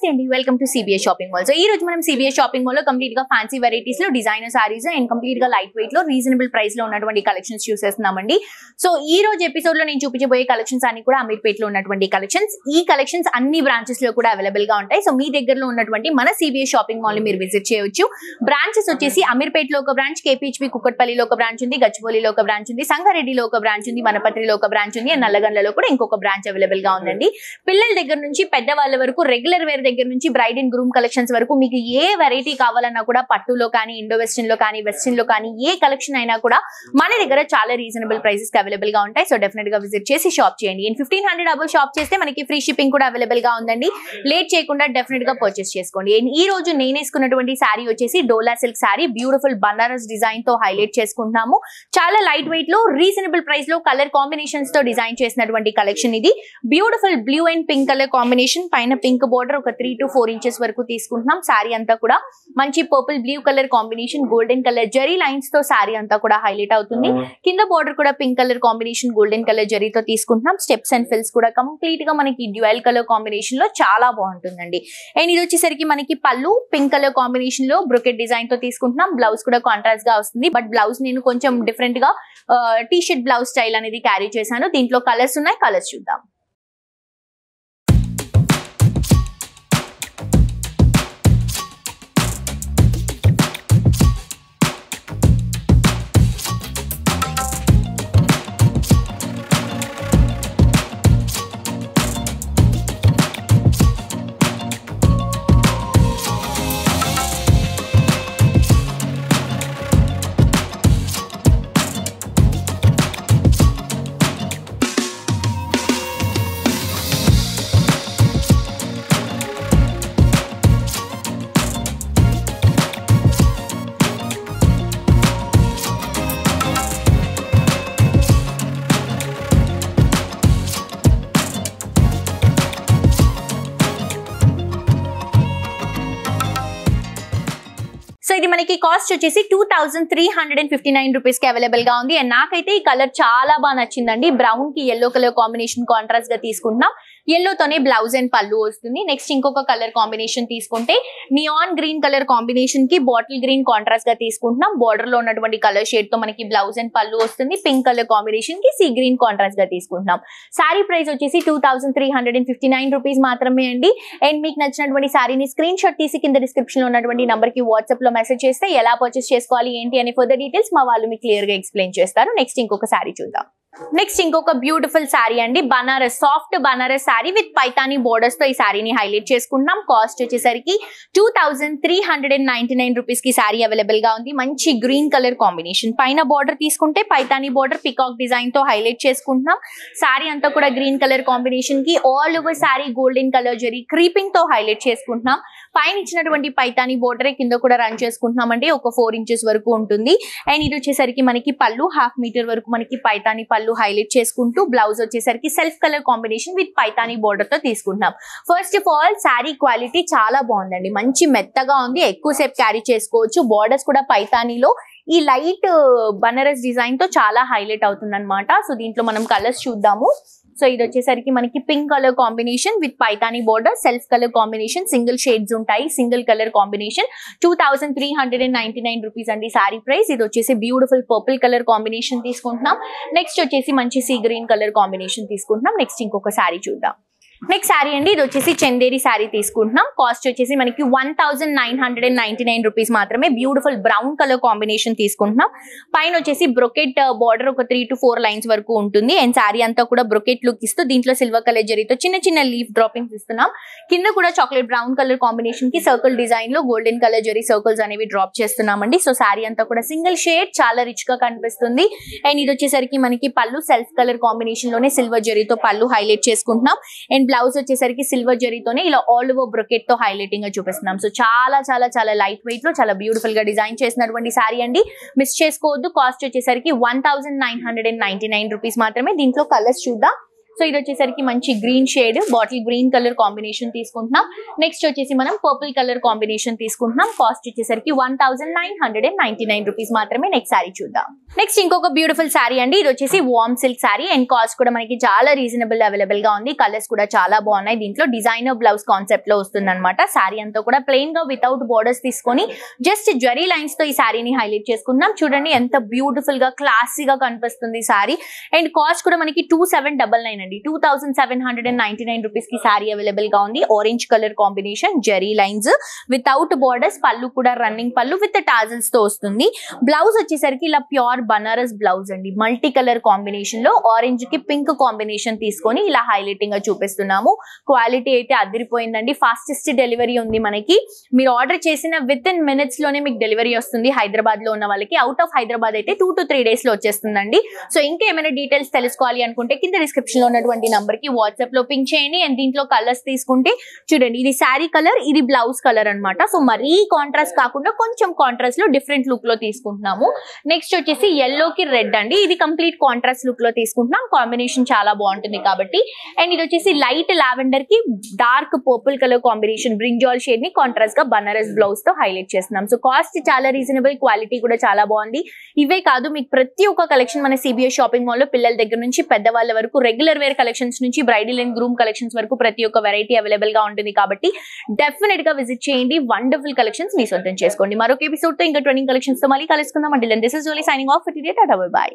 నమస్తే అండి, welcome to CBS shopping mall. So ఈ రోజు మనం సిబిఎస్ షాపింగ్ మాల్ లో కంప్లీట్ గా ఫ్యాన్సీ వెరైటీస్ లో డిజైనర్ సారీస్ అండ్ కంప్లీట్ గా లైట్ వెయిట్ లో రీజనబుల్ ప్రైస్ లో ఉన్నటువంటి కలెక్షన్స్ చూసేస్తున్నామండి. సో ఈ రోజు ఎపిసోడ్ లో నేను చూపించబోయే కలెక్షన్స్ అన్ని కూడా అమీర్పేట్ లో ఉన్నటువంటి కలెక్షన్స్. ఈ కలెక్షన్స్ అన్ని బ్రాంచెస్ లో కూడా అవైలబుల్ గా ఉంటాయి. సో మీ దగ్గరలో ఉన్నటువంటి మన సిబిఎస్ షాపింగ్ మాల్ ని మీరు విజిట్ చేయొచ్చు. బ్రాంచెస్ వచ్చేసి అమీర్పేట్ లో ఒక బ్రాంచ్, కేపీహెచ్పీ కుక్కట్పల్లిలో ఒక బ్రాంచ్ ఉంది, గచ్చిబౌలిలో ఒక బ్రాంచ్ ఉంది, సంగారెడ్డిలో ఒక బ్రాంచ్ ఉంది, వనపర్తిలో ఒక బ్రాంచ్ ఉంది, అండ్ నల్లగండ్లలో కూడా ఇంకొక బ్రాంచ్ అవైలబుల్ గా ఉందండి. పిల్లల దగ్గర నుంచి పెద్ద వాళ్ళ వరకు, రెగ్యులర్ వేర్ దగ్గర నుంచి బ్రైడ్ అండ్ గ్రూమ్ కలెక్షన్స్ వరకు మీకు ఏ వెరైటీ కావాలన్నా కూడా పట్టులో కానీ, ఇండో వెస్టర్న్ లో కానీ, వెస్టర్న్ లో కానీ ఏ కలెక్షన్ అయినా కూడా మన దగ్గర చాలా రీజనబుల్ ప్రైసెస్ అవైలబుల్ గా ఉంటాయి. సో డెఫినెట్ గా విజిట్ చేసి షాప్ చేయండి. 1500 అబౌవ్ షాప్ చేస్తే మనకి ఫ్రీ షిప్పింగ్ కూడా అవైలబుల్ గా ఉందండి. లేట్ చేయకుండా డెఫినెట్ గా పర్చేస్ చేసుకోండి. ఈ రోజు నేను వేసుకున్నటువంటి శారీ వచ్చేసి Dola silk sari, beautiful Banaras design తో హైలైట్ చేసుకుంటున్నాము. చాలా లైట్ వెయిట్ లో రీజనబుల్ ప్రైస్ లో కలర్ కాంబినేషన్స్ తో డిజైన్ చేసినటువంటి కలెక్షన్ ఇది. Beautiful blue and pink colour combination, పైన పింక్ బోర్డర్ ఒక 3 to 4 ఇంచెస్ వరకు తీసుకుంటున్నాం. శారీ అంతా కూడా మంచి purple blue colour combination, golden colour zari lines తో శారీ అంతా కూడా హైలైట్ అవుతుంది. కింద బోర్డర్ కూడా pink colour combination, golden colour జరీతో తీసుకుంటున్నాం. స్టెప్స్ అండ్ ఫిల్స్ కూడా కంప్లీట్ గా మనకి డ్యూయల్ కలర్ కాంబినేషన్ లో చాలా బాగుంటుందండి. అండ్ ఇది వచ్చేసరికి మనకి పళ్ళు పింక్ కలర్ కాంబినేషన్ లో బ్రొకెట్ డిజైన్ తో తీసుకుంటున్నాం. బ్లౌజ్ కూడా కాంట్రాస్ట్ గా వస్తుంది. బట్ బ్లౌజ్ నేను కొంచెం డిఫరెంట్ గా టీ షర్ట్ బ్లౌజ్ స్టైల్ అనేది క్యారీ చేశాను. దీంట్లో కలర్స్ ఉన్నాయి, కలర్స్ చూద్దాం. సో ఇది మనకి కాస్ట్ వచ్చేసి 2359 రూపీస్ కి అవైలబుల్ గా ఉంది. అండ్ నాకైతే ఈ కలర్ చాలా బాగా నచ్చిందండి. బ్రౌన్ కి ఎల్లో కలర్ కాంబినేషన్ కాంట్రాస్ట్ గా తీసుకుంటున్నాం. ఎల్లో తోనే బ్లౌజ్ అండ్ పళ్ళు వస్తుంది. నెక్స్ట్ ఇంకొక కలర్ కాంబినేషన్ తీసుకుంటే నియాన్ గ్రీన్ కలర్ కాంబినేషన్ కి బాటిల్ గ్రీన్ కాంట్రాస్ట్ గా తీసుకుంటున్నాం. బార్డర్ లో ఉన్నటువంటి కలర్ షేడ్ తో మనకి బ్లౌజ్ అండ్ పళ్ళు వస్తుంది. పింక్ కలర్ కాంబినేషన్ కి సీ గ్రీన్ కాంట్రాస్ట్ గా తీసుకుంటున్నాం. సారీ ప్రైస్ వచ్చేసి 2359 రూపీస్ మాత్రమే అండి. అండ్ మీకు నచ్చినటువంటి సారీని స్క్రీన్ షాట్ తీసి కింద డిస్క్రిప్షన్ లో ఉన్నటువంటి నంబర్ కి వాట్సాప్ లో మెసేజ్ చేస్తే ఎలా పర్చేస్ చేసుకోవాలి ఏంటి అని ఫర్దర్ డీటెయిల్స్ మా వాళ్ళు మీకు క్లియర్ గా ఎక్స్ప్లెయిన్ చేస్తారు. నెక్స్ట్ ఇంకొక సారీ చూద్దాం. నెక్స్ట్ ఇంకొక బ్యూటిఫుల్ శారీ అండి, Banaras soft Banaras sari with Paithani borders తో ఈ శారీని హైలైట్ చేసుకుంటున్నాం. కాస్ట్ వచ్చేసరికి 2399 రూపీస్ కి శారీ అవైలబుల్ గా ఉంది. మంచి గ్రీన్ కలర్ కాంబినేషన్, పైన బోర్డర్ తీసుకుంటే పైతానీ బోర్డర్ పికాక్ డిజైన్ తో హైలైట్ చేసుకుంటున్నాం. శారీ అంతా కూడా గ్రీన్ కలర్ కాంబినేషన్ కి all over sari golden colour zari creeping తో హైలైట్ చేసుకుంటున్నాం. పైన ఇచ్చినటువంటి పైతానీ బోర్డర్ కింద కూడా రన్ చేసుకుంటున్నామండి. ఒక 4 ఇంచెస్ వరకు ఉంటుంది. అండ్ ఇది వచ్చేసరికి మనకి పళ్ళు 1/2 మీటర్ వరకు మనకి పైతానీ పళ్ళు హైలైట్ చేసుకుంటూ, బ్లౌజ్ వచ్చేసరికి self colour combination with Paithani border తో తీసుకుంటున్నాం. First of all sari quality చాలా బాగుందండి, మంచి మెత్తగా ఉంది, ఎక్కువసేపు క్యారీ చేసుకోవచ్చు. బోర్డర్స్ కూడా పైతానీలో ఈ లైట్ బనారస్ డిజైన్ తో చాలా హైలైట్ అవుతుంది అనమాట. సో దీంట్లో మనం కలర్స్ చూద్దాము. సో ఇది వచ్చేసరికి మనకి pink colour combination with Paithani border, self colour combination, single shades ఉంటాయి, సింగిల్ కలర్ కాంబినేషన్. 2399 రూపీస్ అండి సారీ ప్రైస్. ఇది వచ్చేసి బ్యూటిఫుల్ పర్పుల్ కలర్ కాంబినేషన్ తీసుకుంటున్నాం. నెక్స్ట్ వచ్చేసి మంచి సీ గ్రీన్ కలర్ కాంబినేషన్ తీసుకుంటున్నాం. నెక్స్ట్ ఇంకొక సారీ చూద్దాం. నెక్స్ట్ శారీ అండి, ఇది వచ్చేసి చందేరి శారీ తీసుకుంటున్నాం. కాస్ట్ వచ్చేసి మనకి 1999 రూపీస్ మాత్రమే. బ్యూటిఫుల్ బ్రౌన్ కలర్ కాంబినేషన్ తీసుకుంటున్నాం. పైన వచ్చేసి బ్రొకెట్ బార్డర్ ఒక 3 to 4 లైన్స్ వరకు ఉంటుంది. అండ్ శారీ అంతా కూడా బ్రొకెట్ లుక్ ఇస్తూ దీంట్లో సిల్వర్ కలర్ జరీతో చిన్న చిన్న లీఫ్ డ్రాపింగ్స్ ఇస్తున్నాం. కింద కూడా చాక్లెట్ బ్రౌన్ కలర్ కాంబినేషన్ కి సర్కిల్ డిజైన్ లో గోల్డెన్ కలర్ జరీ సర్కిల్స్ అనేవి డ్రాప్ చేస్తున్నామండి. సో శారీ అంతా కూడా సింగిల్ షేడ్, చాలా రిచ్ గా కనిపిస్తుంది. అండ్ ఇది వచ్చేసరికి మనకి పళ్ళు సెల్ఫ్ కలర్ కాంబినేషన్ లోనే సిల్వర్ జరీతో పళ్ళు హైలైట్ చేసుకుంటున్నాం. అండ్ బ్లౌజ్ వచ్చేసరికి సిల్వర్ జరీతోనే ఇలా ఆల్ ఓవర్ బ్రొకెట్ తో హైలైటింగ్ గా చూపిస్తున్నాం. సో చాలా చాలా చాలా లైట్ వెయిట్ లో చాలా బ్యూటిఫుల్ గా డిజైన్ చేసినటువంటి సారీ అండి, మిస్ చేసుకోవద్దు. కాస్ట్ వచ్చేసరికి 1999 రూపీస్ మాత్రమే. దీంట్లో కలర్స్ చూద్దాం. సో ఇది వచ్చేసరికి మంచి green shade, bottle green colour combination తీసుకుంటున్నాం. నెక్స్ట్ వచ్చేసి మనం పర్పుల్ కలర్ కాంబినేషన్ తీసుకుంటున్నాం. కాస్ట్ వచ్చేసరికి 1999 రూపీస్ మాత్రమే. నెక్స్ట్ శారీ చూద్దాం. నెక్స్ట్ ఇంకొక బ్యూటిఫుల్ శారీ అండి. ఇది వచ్చేసి warm silk saree and cost కూడా మనకి చాలా రీజనబుల్ అవైలబుల్ గా ఉంది. కలర్స్ కూడా చాలా బాగున్నాయి. దీంట్లో డిజైనర్ బ్లౌజ్ కాన్సెప్ట్ లో వస్తుంది అనమాట. శారీ అంతా కూడా ప్లెయిన్ గా వితౌట్ బోర్డర్స్ తీసుకొని జస్ట్ జరీ లైన్స్ తో ఈ శారీని హైలైట్ చేసుకున్నాం. చూడండి ఎంత బ్యూటిఫుల్ గా క్లాసీగా కనిపిస్తుంది శారీ. అండ్ కాస్ట్ కూడా మనకి 2799 అండి. 2799 రూపీస్ కి శారీ అవైలబుల్ గా ఉంది. Orange colour combination, zari lines without borders, పళ్ళు కూడా రన్నింగ్ పళ్ళు విత్ టాజల్స్ తో వస్తుంది. బ్లౌజ్ వచ్చేసరికి ఇలా ప్యూర్ బనారస్ బ్లౌజ్ అండి. మల్టీ కలర్ కాంబినేషన్ లో ఆరెంజ్ కి పింక్ కాంబినేషన్ తీసుకొని ఇలా హైలైటింగ్ గా చూపిస్తున్నాము. క్వాలిటీ అయితే అదిరిపోయిందండి. ఫాస్టెస్ట్ డెలివరీ ఉంది మనకి. మీరు ఆర్డర్ చేసిన విత్ ఇన్ మినిట్స్ లోనే మీకు డెలివరీ వస్తుంది. హైదరాబాద్ లో ఉన్న వాళ్ళకి, అవుట్ ఆఫ్ హైదరాబాద్ అయితే 2 to 3 డేస్ లో వచ్చేస్తుందండి. సో ఇంకా ఏమైనా డీటెయిల్స్ తెలుసుకోవాలి అనుకుంటే కింద డిస్క్రిప్షన్ లో ఉన్నటువంటి నంబర్ కి వాట్సాప్ లో పింక్ చేయండి. అండ్ దీంట్లో కలర్స్ తీసుకుంటే చూడండి, ఇది శారీ కలర్, ఇది బ్లౌజ్ కలర్ అనమాట. సో మరీ కాంట్రాస్ట్ కాకుండా కొంచెం కాంట్రాస్ట్ లో డిఫరెంట్ లుక్ లో తీసుకుంటున్నాము. నెక్స్ట్ వచ్చేసి yellow కి రెడ్ అండి. ఇది కంప్లీట్ కాంట్రాస్ట్ లుక్ లో తీసుకుంటున్నాం. కాంబినేషన్ చాలా బాగుంటుంది కాబట్టి. అండ్ ఇది వచ్చేసి లైట్ లావెండర్ కి dark purple colour combination, brinjal shade ని కాంట్రాస్ట్ గా బనారస్ బ్లౌజ్ తో హైలైట్ చేస్తున్నాం. సో కాస్ట్ చాలా రీజనబుల్, క్వాలిటీ కూడా చాలా బాగుంది. ఇవే కాదు, మీకు ప్రతి ఒక్క కలెక్షన్ మన CBS షాపింగ్ మాల్ లో పిల్లల దగ్గర నుంచి పెద్దవాళ్ళ వరకు, రెగ్యులర్ వేర్ కలెక్షన్స్ నుంచి బ్రైడల్ అండ్ గ్రూమ్ కలెక్షన్స్ వరకు ప్రతి ఒక్క వెరైటీ అవైలబుల్ గా ఉంటుంది కాబట్టి డెఫినెట్ గా విజిట్ చేయండి. వండర్ఫుల్ కలెక్షన్స్ మీ సొంతం చేసుకోండి. మరొక ఎపిసోడ్ తో ఇంకా ట్రెండింగ్ కలెక్షన్స్ తో మళ్ళీ కలుసుకుందాం. Until then this is Jolly signing off. Tata bye by.